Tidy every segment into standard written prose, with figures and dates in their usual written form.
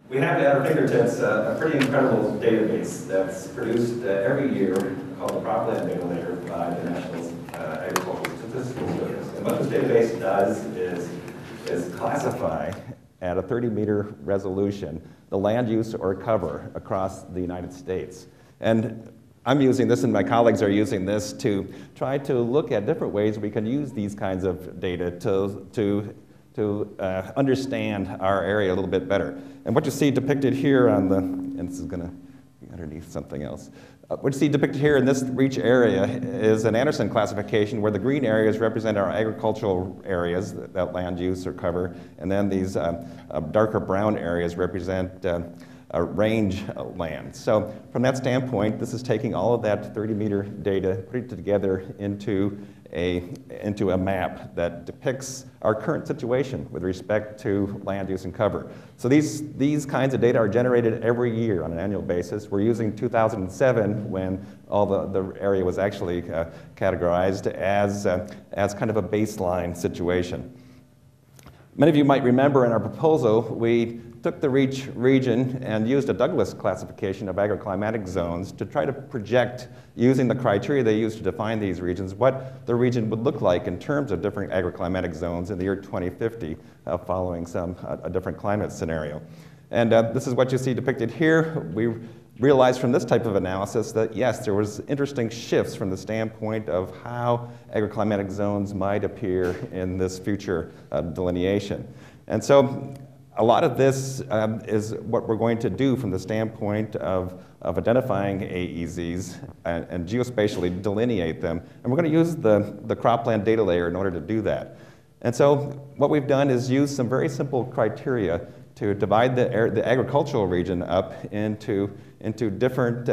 We have at our fingertips a pretty incredible database that's produced every year called the Cropland Data Layer by the National Agricultural Statistical Service. And what this database does is classify at a 30-meter resolution the land use or cover across the United States. And I'm using this, and my colleagues are using this to try to look at different ways we can use these kinds of data to understand our area a little bit better. And what you see depicted here on the, and this is going to be underneath something else. What you see depicted here in this REACH area is an Anderson classification where the green areas represent our agricultural areas, that land use or cover, and then these darker brown areas represent range land. So from that standpoint, this is taking all of that 30-meter data, putting it together into a map that depicts our current situation with respect to land use and cover. So these kinds of data are generated every year on an annual basis. We're using 2007 when all the area was actually categorized as kind of a baseline situation. Many of you might remember in our proposal, we took the REACH region and used a Douglas classification of agroclimatic zones to try to project, using the criteria they used to define these regions, what the region would look like in terms of different agroclimatic zones in the year 2050, following a different climate scenario. And this is what you see depicted here. We realized from this type of analysis that yes, there was interesting shifts from the standpoint of how agroclimatic zones might appear in this future delineation. And so a lot of this is what we're going to do from the standpoint of identifying AEZs and geospatially delineate them. And we're going to use the cropland data layer in order to do that. And so what we've done is use some very simple criteria to divide the agricultural region up into different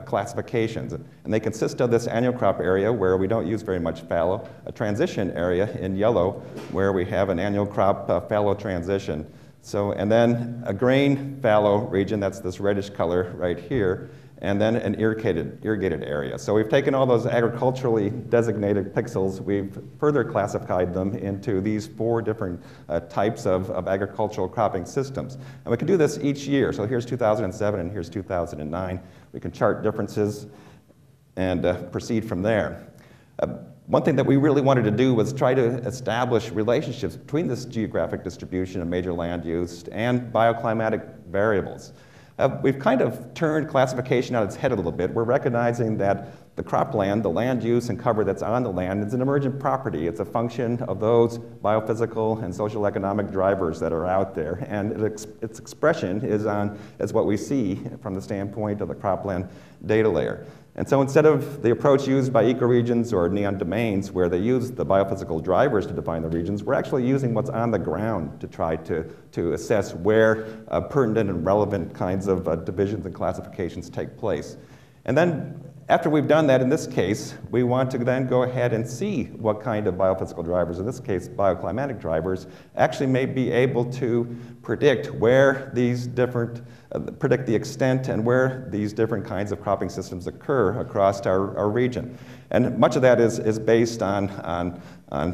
classifications. And they consist of this annual crop area where we don't use very much fallow, a transition area in yellow where we have an annual crop fallow transition. So, and then a grain fallow region, that's this reddish color right here, and then an irrigated area. So we've taken all those agriculturally designated pixels, we've further classified them into these 4 different types of agricultural cropping systems. And we can do this each year. So here's 2007 and here's 2009. We can chart differences and proceed from there. One thing that we really wanted to do was try to establish relationships between this geographic distribution of major land use and bioclimatic variables. We've kind of turned classification on its head a little bit. We're recognizing that the cropland, the land use and cover that's on the land, is an emergent property. It's a function of those biophysical and social economic drivers that are out there. And its expression is what we see from the standpoint of the cropland data layer. And so instead of the approach used by ecoregions or neon domains where they use the biophysical drivers to define the regions, we're actually using what's on the ground to try to assess where pertinent and relevant kinds of divisions and classifications take place. And then after we've done that, in this case, we want to then go ahead and see what kind of biophysical drivers, in this case bioclimatic drivers, actually may be able to predict where these different, predict the extent and where these different kinds of cropping systems occur across our region. And much of that is based on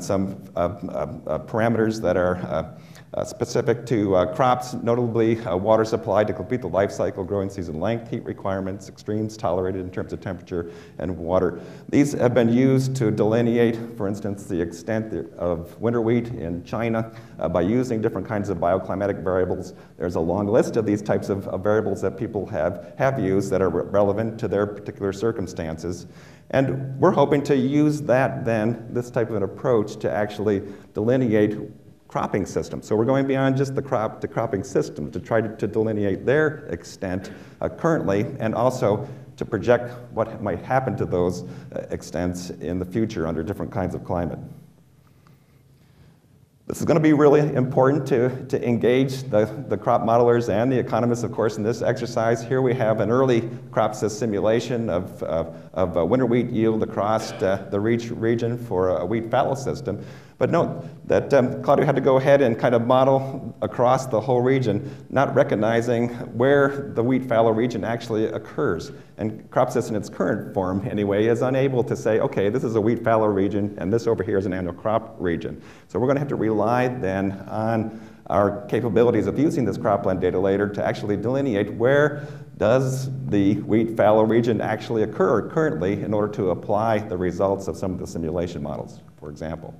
some parameters that are specific to crops, notably water supply to complete the life cycle, growing season length, heat requirements, extremes tolerated in terms of temperature and water. These have been used to delineate, for instance, the extent of winter wheat in China by using different kinds of bioclimatic variables. There's a long list of these types of variables that people have used that are relevant to their particular circumstances. And we're hoping to use that then, this type of an approach, to actually delineate cropping systems. So we're going beyond just the cropping system to try to delineate their extent currently, and also to project what might happen to those extents in the future under different kinds of climate. This is going to be really important to engage the crop modelers and the economists, of course, in this exercise. Here we have an early CropSys simulation of winter wheat yield across the REACH region for a wheat fallow system. But note that Claudio had to go ahead and kind of model across the whole region, not recognizing where the wheat fallow region actually occurs. And CropSys in its current form, anyway, is unable to say, okay, this is a wheat fallow region, and this over here is an annual crop region. So we're going to have to rely then on our capabilities of using this cropland data later to actually delineate where does the wheat fallow region actually occur currently in order to apply the results of some of the simulation models, for example.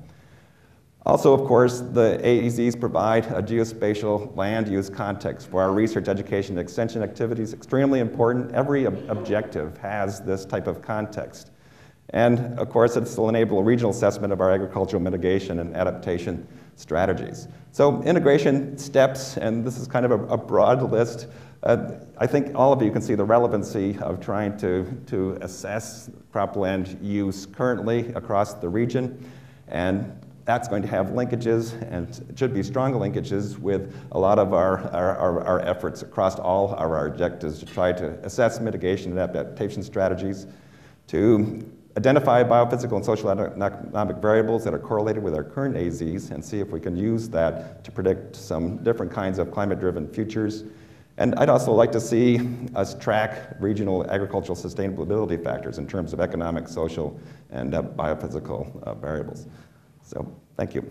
Also, of course, the AEZs provide a geospatial land use context for our research, education, and extension activities. Extremely important. Every objective has this type of context. And of course, this will enable a regional assessment of our agricultural mitigation and adaptation strategies. So integration steps, and this is kind of a broad list. I think all of you can see the relevancy of trying to assess cropland use currently across the region. And that's going to have linkages, and it should be strong linkages with a lot of our efforts across all of our objectives to try to assess mitigation and adaptation strategies, to identify biophysical and social economic variables that are correlated with our current AEZs and see if we can use that to predict some different kinds of climate-driven futures. And I'd also like to see us track regional agricultural sustainability factors in terms of economic, social, and biophysical variables. So, thank you.